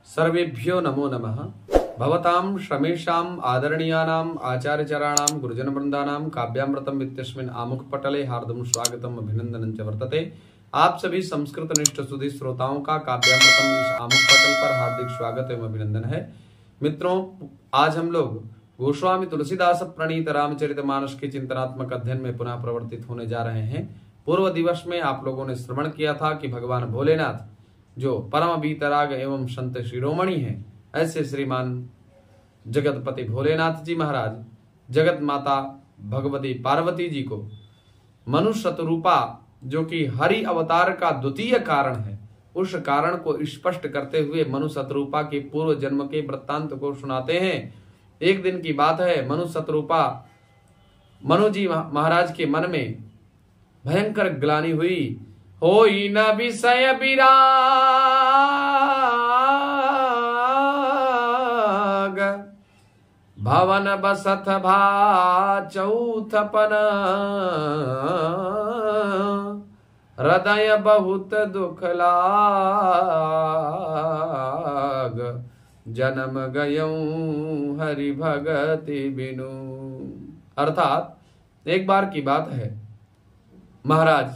सर्वेभ्यो नमो नमः। भवतां श्रमेषाम् आदरणीयानाम् आचार्यचराणां गुरुजनवृन्दानां काव्यामृतम् इत्यस्मिन् आमुखपटले हार्दं स्वागतम् अभिनंदनं च वर्तते। आप सभी संस्कृतनिष्ठ सुधी श्रोताओं का काव्यामृतम इस आमुखपटल पर हार्दिक स्वागत एवं अभिनंदन है। मित्रों, आज हम लोग गोस्वामी तुलसीदास प्रणीत रामचरितमानस के चिंतनात्मक अध्ययन में पुनः प्रवर्तित होने जा रहे हैं। पूर्व दिवस में आप लोगों ने श्रवण किया था कि भगवान भोलेनाथ जो परम बीतराग एवं संत शिरोमणि हैं, ऐसे श्रीमान जगतपति भोलेनाथ जी महाराज जगत माता भगवती पार्वती जी को मनुष्य शतरूपा जो कि हरि अवतार का द्वितीय कारण है, उस कारण को स्पष्ट करते हुए मनु शतरूपा के पूर्व जन्म के वृत्तांत को सुनाते हैं। एक दिन की बात है, मनु शतरूपा मनु जी महाराज के मन में भयंकर ग्लानि हुई। होई न विषय विराग, भवन बसत भा चौथपन, हृदय बहुत दुख लाग, जन्म गयऊं हरि भगति बिनु। अर्थात एक बार की बात है, महाराज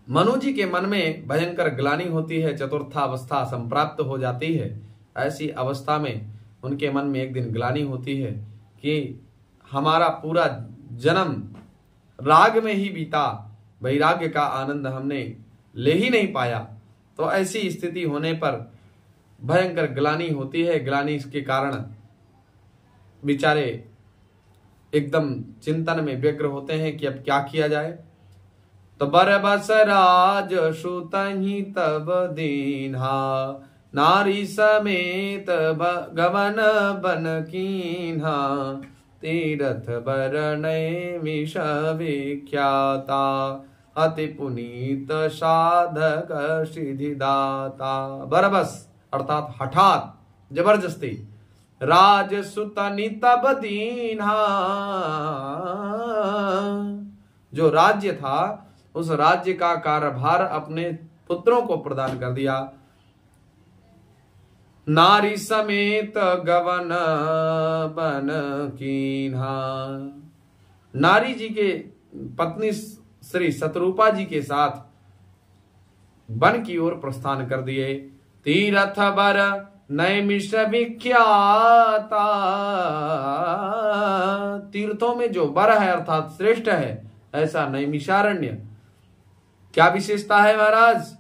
मनु जी के मन में भयंकर ग्लानि होती है, चतुर्थावस्था संप्राप्त हो जाती है। ऐसी अवस्था में उनके मन में एक दिन ग्लानि होती है कि हमारा पूरा जन्म राग में ही बीता, वैराग्य का आनंद हमने ले ही नहीं पाया। तो ऐसी स्थिति होने पर भयंकर ग्लानि होती है। ग्लानि के कारण बेचारे एकदम चिंतन में व्यग्र होते हैं कि अब क्या किया जाए। तो बरबस राज सुतहि तब दीन्हा, नारी समेत गवन बन कीन्हा, तीरथ बरनय मिष विख्याता, अति पुनीत साधक सिद्धिदाता। बरबस अर्थात हठात, जबरदस्ती, राज सुतनि तब दीन्हा, जो राज्य था उस राज्य का कार्यभार अपने पुत्रों को प्रदान कर दिया। नारी समेत गवन बन कीन्हा, नारी जी के पत्नी श्री शतरूपा जी के साथ वन की ओर प्रस्थान कर दिए। तीरथ बर नैमिष विख्याता, तीर्थों में जो बर है अर्थात श्रेष्ठ है ऐसा नैमिषारण्य। क्या विशेषता है महाराज?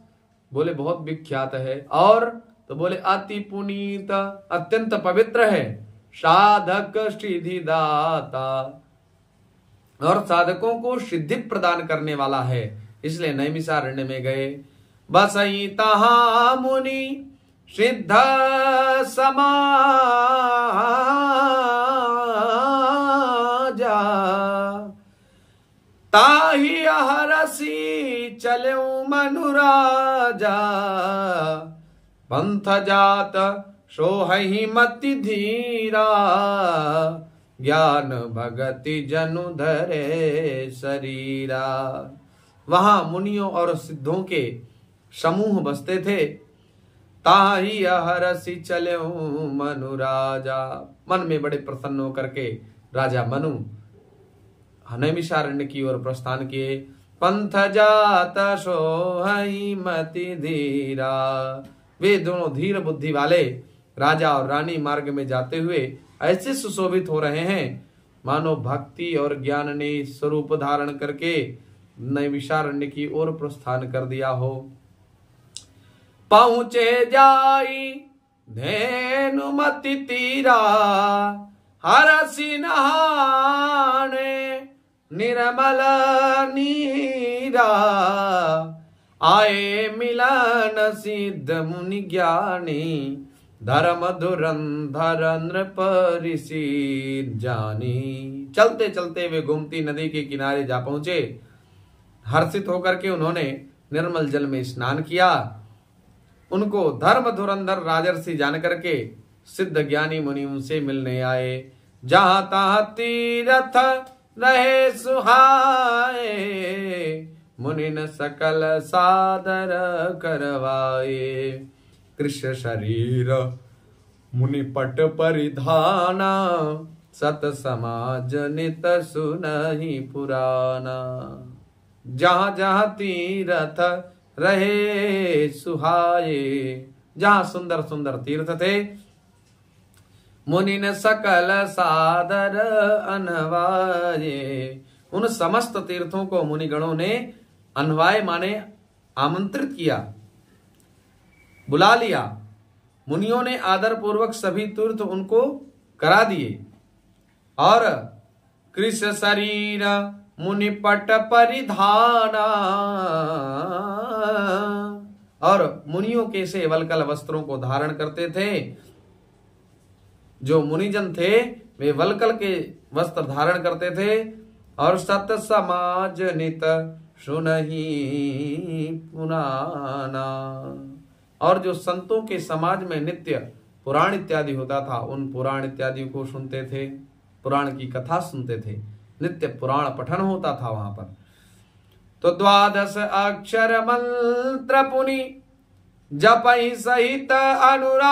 बोले बहुत विख्यात है। और तो बोले अति पुनीत, अत्यंत पवित्र है। साधक सिद्धिदाता, और साधकों को सिद्धि प्रदान करने वाला है, इसलिए नैमिषारण्य में गए। बसई तहा मुनि सिद्ध समाजा, ताहि हरसी चलेऊ मनुराजा, पंथ जात सोहहि मति धीरा, ज्ञान भगति जनु धरे शरीरा। वहां मुनियों और सिद्धों के समूह बसते थे। ताहि हरसी चलेऊ मनुराजा, मन में बड़े प्रसन्न होकर के राजा मनु नैमिषारण्य की ओर प्रस्थान किए। पंथ जात सोहहि मति धीरा, वे दोनों धीर बुद्धि वाले राजा और रानी मार्ग में जाते हुए ऐसे सुशोभित हो रहे हैं मानो भक्ति और ज्ञान ने स्वरूप धारण करके नैमिषारण्य की ओर प्रस्थान कर दिया हो। पहुंचे जाई धेनुमति तीरा, हरसि नहाने निर्मल नीरा, आए मिलन सिद्ध मुनि ज्ञानी, धर्म धुरंधर नृप ऋषि जानी। चलते चलते वे गोमती नदी के किनारे जा पहुंचे। हर्षित होकर के उन्होंने निर्मल जल में स्नान किया। उनको धर्म धुरंधर राजर्षि जान करके सिद्ध ज्ञानी मुनि उनसे मिलने आए। जहां तहां तीरथ रहे सुहाए, मुनिन सकल सादर करवाए। कृष्ण शरीर मुनिपट परिधाना, सत समाज नित सुनहि पुराना। जहाँ जहाँ तीर्थ रहे सुहाए, जहाँ सुंदर सुंदर तीर्थ थे, मुनिन सकल सादर अनवाये, उन समस्त तीर्थों को मुनिगणों ने अनवाय माने आमंत्रित किया, बुला लिया। मुनियों ने आदर पूर्वक सभी तीर्थ उनको करा दिए। और कृष्ण शरीर मुनिपट परिधाना, और मुनियों के से वलकल वस्त्रों को धारण करते थे। जो मुनिजन थे वे वलकल के वस्त्र धारण करते थे। और सत समाज नित सुनहि पुराना, और जो संतों के समाज में नित्य पुराण इत्यादि होता था, उन पुराण इत्यादि को सुनते थे, पुराण की कथा सुनते थे, नित्य पुराण पठन होता था वहां पर। तो 12 अक्षर मंत्र पुनि जपहि सहित अनुराग,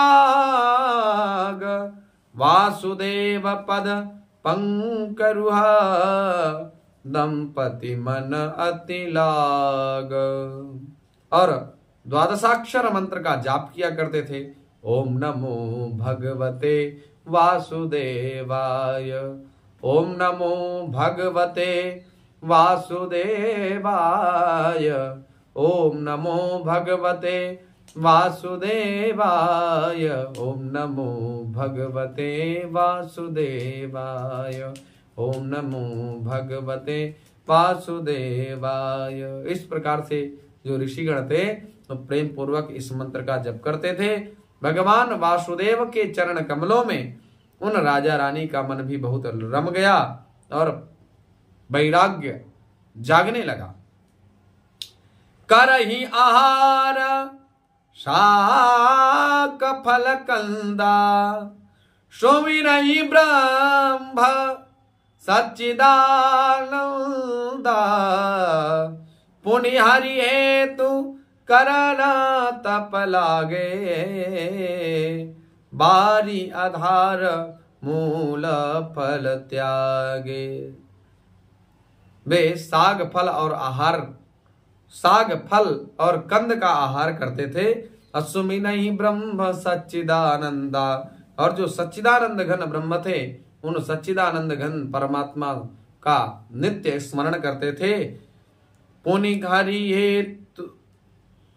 वासुदेव पद पंकरुहा दंपति मन अति लाग। और 12 मंत्र का जाप किया करते थे। ओम नमो भगवते वासुदेवाय, ओम नमो भगवते वासुदेवाय, ओम नमो भगवते वासुदेवाय, ओम नमो भगवते वासुदेवाय, ओम नमो भगवते वासुदेवाय। इस प्रकार से जो ऋषिगण थे तो प्रेम पूर्वक इस मंत्र का जप करते थे। भगवान वासुदेव के चरण कमलों में उन राजा रानी का मन भी बहुत रम गया और वैराग्य जागने लगा। करहि आहार शाक फल कंदा, सुमिरहि ब्रह्म सच्चिदानंदा, पुनि हरि हेतु करना तप लागे, बारी आधार मूल फल त्यागे। वे साग फल और आहार, साग फल और कंद का आहार करते थे। असुमिनहि ब्रह्म सच्चिदानंदा, और जो सच्चिदानंद घन ब्रह्म थे उन सच्चिदानंद घन परमात्मा का नित्य स्मरण करते थे।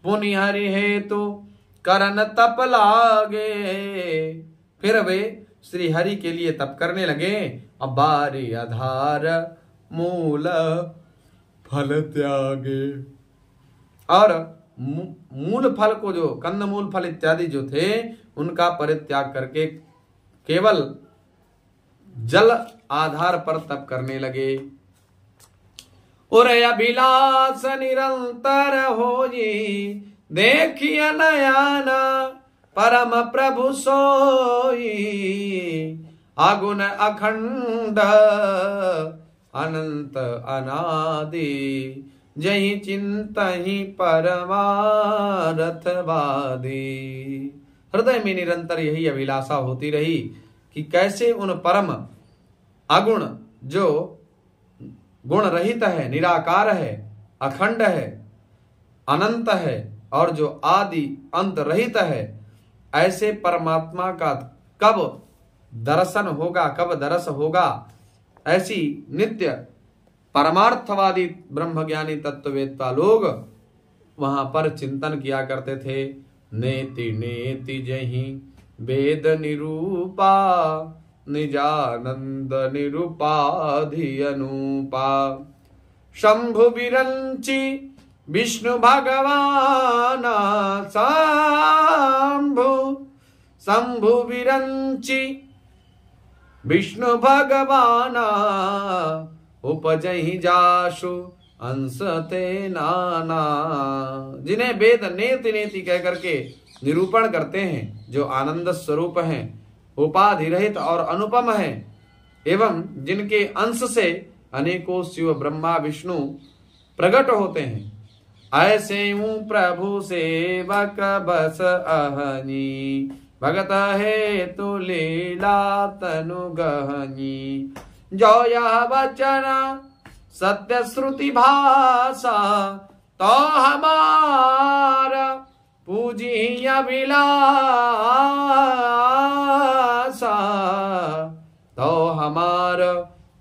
पुनि हरि हेतु करन तप लागे, फिर वे श्री हरि के लिए तप करने लगे। अब बारी आधार मूल फल त्यागे, और मूल फल को, जो कंद मूल फल इत्यादि जो थे उनका परित्याग करके केवल जल आधार पर तप करने लगे। उरे अभिलाष निरंतर होई, देखिए नयन परम प्रभु सोई, अगुण अखंड अनंत अनादि, जहि चिंतहि परमारथवादी। हृदय में निरंतर यही अभिलाषा होती रही कि कैसे उन परम अगुण, जो गुण रहित है, निराकार है, अखंड है, अनंत है और जो आदि अंत रहित है, ऐसे परमात्मा का कब दर्शन होगा, कब दर्श होगा। ऐसी नित्य परमार्थवादी ब्रह्मज्ञानी तत्ववेत्ता लोग वहां पर चिंतन किया करते थे। नेति नेति जहि वेद निरूपा, निजानंद निरूपाधि अनुपा, शंभु विरंचि विष्णु भगवान, शंभु विरंचि विष्णु भगवान, उपजहि जाशु अंश ते नाना। जिन्हें वेद नेति नेति कह करके निरूपण करते हैं, जो आनंद स्वरूप हैं, उपाधि रहित और अनुपम है, एवं जिनके अंश से अनेकों शिव ब्रह्मा विष्णु प्रकट होते हैं, ऐसे हूँ प्रभु सेवक बस अहनी, भगत है तु लीला तनु गहनी। जो यह वचन सत्य श्रुति भाषा, तो हमार पूजी अभिलाषा, तो हमार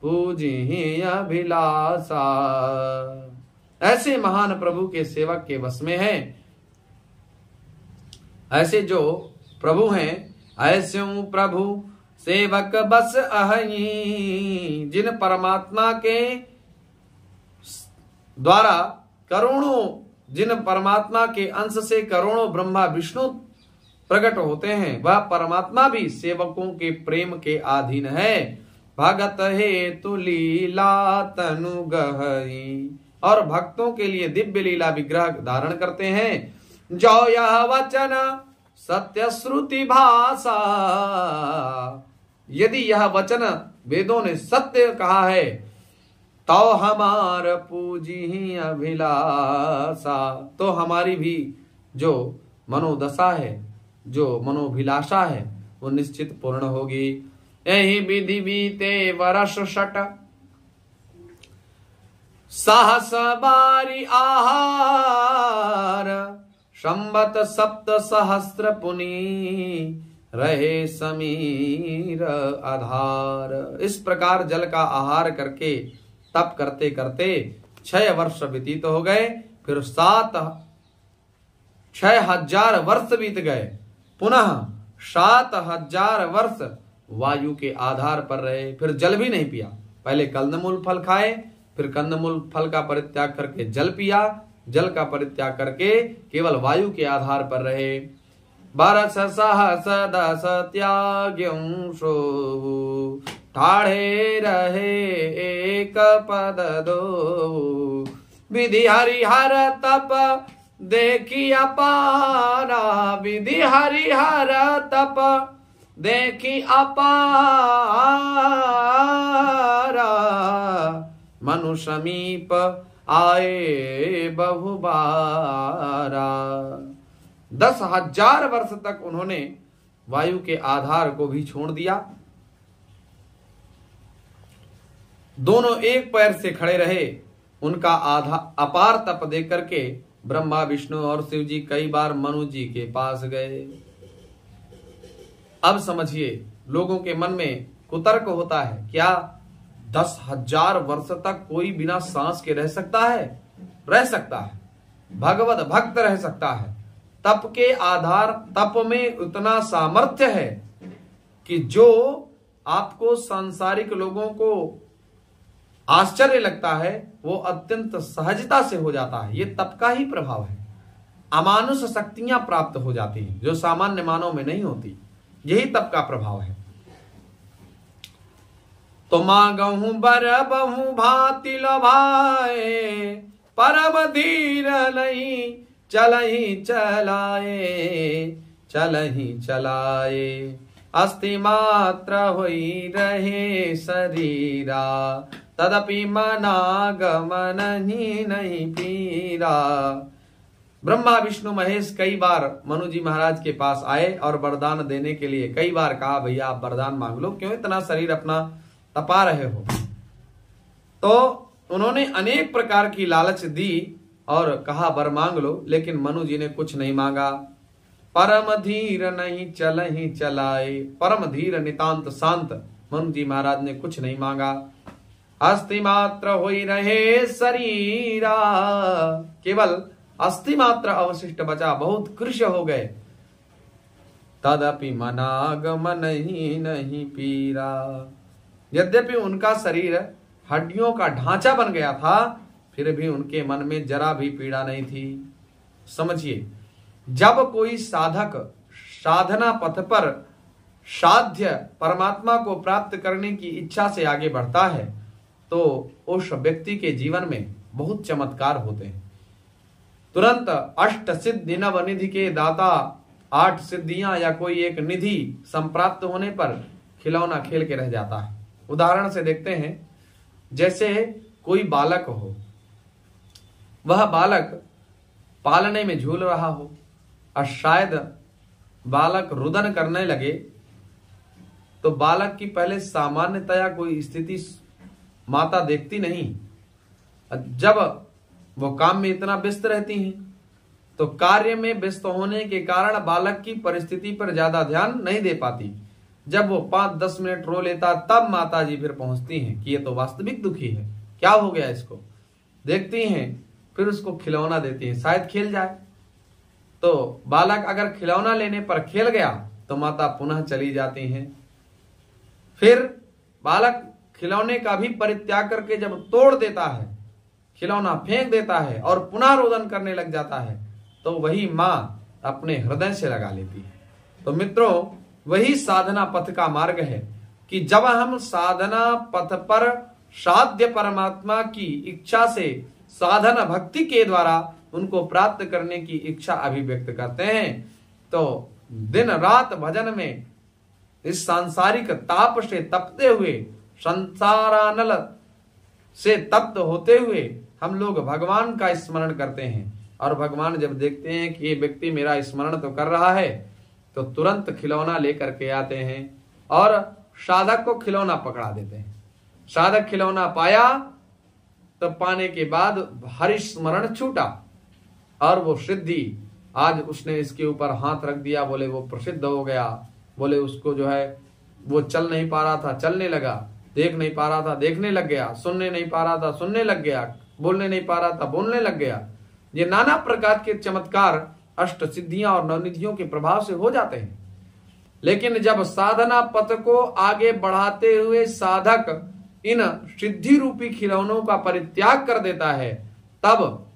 पूजी अभिलाषा। ऐसे महान प्रभु के सेवक के वश में है। ऐसे जो प्रभु हैं, ऐसे प्रभु सेवक बस अहई, जिन परमात्मा के द्वारा करोड़ों, जिन परमात्मा के अंश से करोड़ों ब्रह्मा विष्णु प्रकट होते हैं, वह परमात्मा भी सेवकों के प्रेम के अधीन है। भगत हेतु लीला तनु गहई, और भक्तों के लिए दिव्य लीला विग्रह धारण करते हैं। जो यह वचन सत्य श्रुति भाषा, यदि यह वचन वेदों ने सत्य कहा है, तो हमार पूजी अभिलाषा, तो हमारी भी जो मनोदशा है, जो मनोभिलाषा है, वो निश्चित पूर्ण होगी। यही विधि बीते वर्ष 6, सहस बारी आहार, संवत 7 सहस्त्र पुनि, रहे समीर आधार। इस प्रकार जल का आहार करके तप करते करते 6 वर्ष व्यतीत हो गए। फिर 6,000 वर्ष बीत गए। पुनः 7,000 वर्ष वायु के आधार पर रहे, फिर जल भी नहीं पिया। पहले कंदमूल फल खाए, फिर कंदमूल फल का परित्याग करके जल पिया, जल का परित्याग करके केवल वायु के आधार पर रहे। 12 सहस 10 त्याग्यंशो, ठाढ़े रहे एक पद दो, विधि हरिहर तप देखी अपारा, विधि हरिहर तप देखी अपारा, मनु समीप आए बहुबारा। 10,000 वर्ष तक उन्होंने वायु के आधार को भी छोड़ दिया। दोनों एक पैर से खड़े रहे। उनका अपार तप देख करके ब्रह्मा विष्णु और शिव जी कई बार मनु जी के पास गए। अब समझिए, लोगों के मन में कुतर्क होता है, क्या 10,000 वर्ष तक कोई बिना सांस के रह सकता है? रह सकता है। भगवत भक्त रह सकता है। तप के आधार, तप में उतना सामर्थ्य है कि जो आपको सांसारिक लोगों को आश्चर्य लगता है, वो अत्यंत सहजता से हो जाता है। ये तप का ही प्रभाव है। अमानुष शक्तियां प्राप्त हो जाती हैं जो सामान्य मानव में नहीं होती। यही तप का प्रभाव है। तो मांगहु बर बहु भांति लभाए, परम धीर नहीं चलहि चलाए, चलहि चलाए। अस्ति मात्र होई रहे शरीरा, तदपि मनागमन नहीं पीरा। ब्रह्मा विष्णु महेश कई बार मनु जी महाराज के पास आए और वरदान देने के लिए कई बार कहा, भैया आप वरदान मांग लो, क्यों इतना शरीर अपना तपा रहे हो। तो उन्होंने अनेक प्रकार की लालच दी और कहा वर मांग लो, लेकिन मनु जी ने कुछ नहीं मांगा। परम धीर नहीं चलहि चलाए, परम धीर नितांत शांत मनु जी महाराज ने कुछ नहीं मांगा। अस्थि मात्र होई रहे शरीरा, केवल अस्थि मात्र अवशिष्ट बचा, बहुत कृश हो गए। तदपि मनागमन ही नहीं पीरा, यद्यपि उनका शरीर हड्डियों का ढांचा बन गया था, फिर भी उनके मन में जरा भी पीड़ा नहीं थी। समझिए, जब कोई साधक साधना पथ पर साध्य परमात्मा को प्राप्त करने की इच्छा से आगे बढ़ता है, तो उस व्यक्ति के जीवन में बहुत चमत्कार होते हैं। तुरंत अष्ट सिद्धि नव निधि के दाता, 8 सिद्धियां या कोई एक निधि संप्राप्त होने पर खिलौना खेल के रह जाता है। उदाहरण से देखते हैं, जैसे कोई बालक हो, वह बालक पालने में झूल रहा हो और शायद बालक रुदन करने लगे, तो बालक की पहले सामान्यतया कोई स्थिति माता देखती नहीं। जब वो काम में इतना व्यस्त रहती हैं तो कार्य में व्यस्त होने के कारण बालक की परिस्थिति पर ज्यादा ध्यान नहीं दे पाती। जब वो 5-10 मिनट रो लेता तब माता जी फिर पहुंचती हैं कि ये तो वास्तविक दुखी है, क्या हो गया इसको। देखती हैं, फिर उसको खिलौना देती हैं, शायद खेल जाए। तो बालक अगर खिलौना लेने पर खेल गया तो माता पुनः चली जाती हैं। फिर बालक खिलौने का भी परित्याग करके जब तोड़ देता है, खिलौना फेंक देता है और पुनः रोदन करने लग जाता है, तो वही माँ अपने हृदय से लगा लेती है। तो मित्रों, वही साधना पथ का मार्ग है कि जब हम साधना पथ पर साध्य परमात्मा की इच्छा से साधन भक्ति के द्वारा उनको प्राप्त करने की इच्छा अभिव्यक्त करते हैं, तो दिन रात भजन में इस सांसारिक ताप से तपते हुए, संसारानल से तप्त होते हुए हम लोग भगवान का स्मरण करते हैं। और भगवान जब देखते हैं कि ये व्यक्ति मेरा स्मरण तो कर रहा है, तो तुरंत खिलौना लेकर के आते हैं और साधक को खिलौना पकड़ा देते हैं। साधक खिलौना पाया तो पाने के बाद हरि स्मरण छूटा और वो सिद्धि, आज उसने इसके ऊपर हाथ रख दिया, बोले वो प्रसिद्ध हो गया। बोले उसको जो है वो चल नहीं पा रहा था, चलने लगा, देख नहीं पा रहा था, देखने लग गया, सुनने नहीं पा रहा था, सुनने लग गया, बोलने नहीं पा रहा था, बोलने लग गया। ये नाना प्रकार के चमत्कार अष्ट सिद्धियां और नवनिधियों के प्रभाव से हो जाते हैं। लेकिन जब साधना पथ को आगे बढ़ाते हुए साधक इन सिद्धि रूपी खिलौनों का परित्याग कर देता है, तब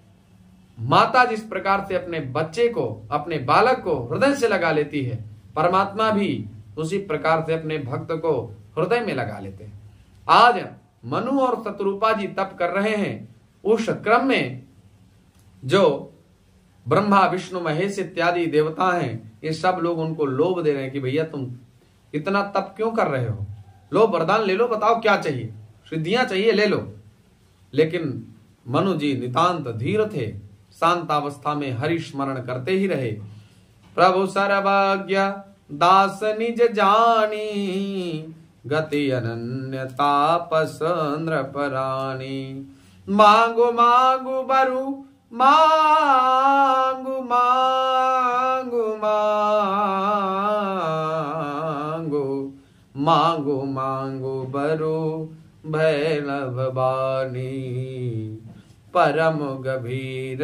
माता जिस प्रकार से अपने बच्चे को, अपने बालक को हृदय से लगा लेती है, परमात्मा भी उसी प्रकार से अपने भक्त को हृदय में लगा लेते हैं। आज मनु और शतरूपा जी तप कर रहे हैं। उस क्रम में जो ब्रह्मा विष्णु महेश इत्यादि देवता हैं, ये सब लोग उनको लोभ दे रहे हैं कि भैया तुम इतना तप क्यों कर रहे हो, लो वरदान ले लो, बताओ क्या चाहिए, सिद्धियां चाहिए ले लो। लेकिन मनु जी नितांत धीर थे, शांतावस्था में हरि स्मरण करते ही रहे। प्रभु सर्वज्ञ दास निज जानी, गति अनन्य तापस नृपरानी। मांगो मांगो बरु मांगो मांगो मांगो मांगो मांगो बरु भैरव बानी। परम गभीर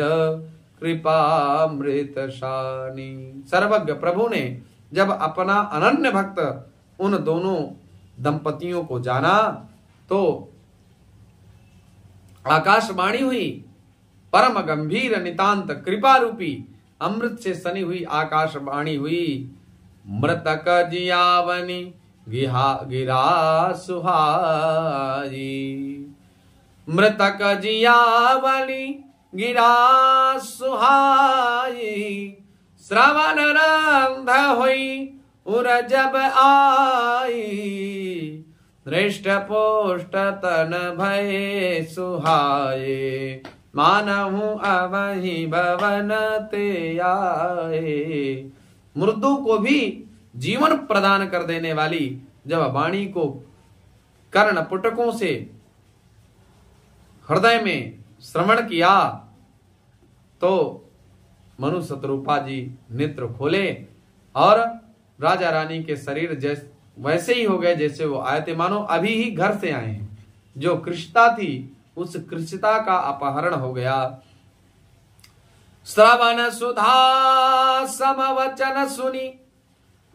कृपामृत शानी। सर्वज्ञ प्रभु ने जब अपना अनन्य भक्त उन दोनों दंपतियों को जाना, तो आकाशवाणी हुई, परम गंभीर नितांत कृपा रूपी अमृत से सनी हुई आकाशवाणी हुई। मृतक जियावनी गिरा सुहाई, मृतक जियावनी गिरा सुहाई। श्रवण रंध हुई उर जब आई, दृष्ट पोष्ट तन भय सुहाए। मानहु अवहि भवन ते आए। मृदु को भी जीवन प्रदान कर देने वाली जब वाणी को कर्ण पुटकों से हृदय में श्रवण किया, तो मनु शतरूपा जी नेत्र खोले और राजा रानी के शरीर जैसे वैसे ही हो गए जैसे वो आए थे, मानो अभी ही घर से आए हैं। जो कृष्णता थी उस कृष्णता का अपहरण हो गया। श्रवण सुधा समवचन सुनी,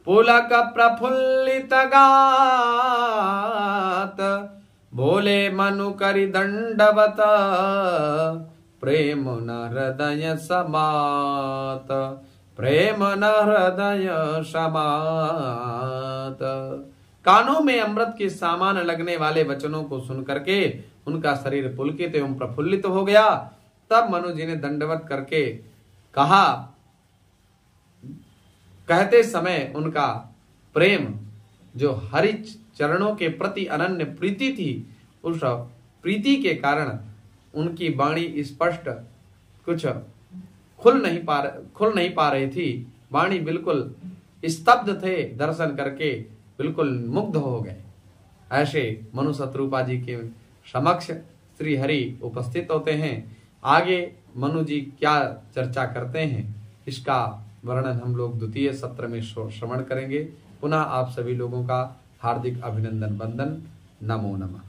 पुलक प्रफुल्लित गात। बोले मनु करि दंडवत, प्रेम न हृदय समात। प्रेम न हृदय समात। कानों में अमृत के सामान लगने वाले वचनों को सुन करके उनका शरीर पुलकित एवं प्रफुल्लित हो गया। तब मनु जी ने दंडवत करके कहा, कहते समय उनका प्रेम जो हरि चरणों के प्रति अनन्य प्रीति थी, उस प्रीति के कारण उनकी वाणी स्पष्ट कुछ खुल नहीं पा रही थी। वाणी बिल्कुल स्तब्ध थे, दर्शन करके बिल्कुल मुग्ध हो गए। ऐसे मनु शत्रुपा जी के समक्ष श्री हरि उपस्थित होते हैं। आगे मनु जी क्या चर्चा करते हैं इसका वर्णन हम लोग द्वितीय सत्र में श्रवण करेंगे। पुनः आप सभी लोगों का हार्दिक अभिनंदन, वंदन, नमो नमः।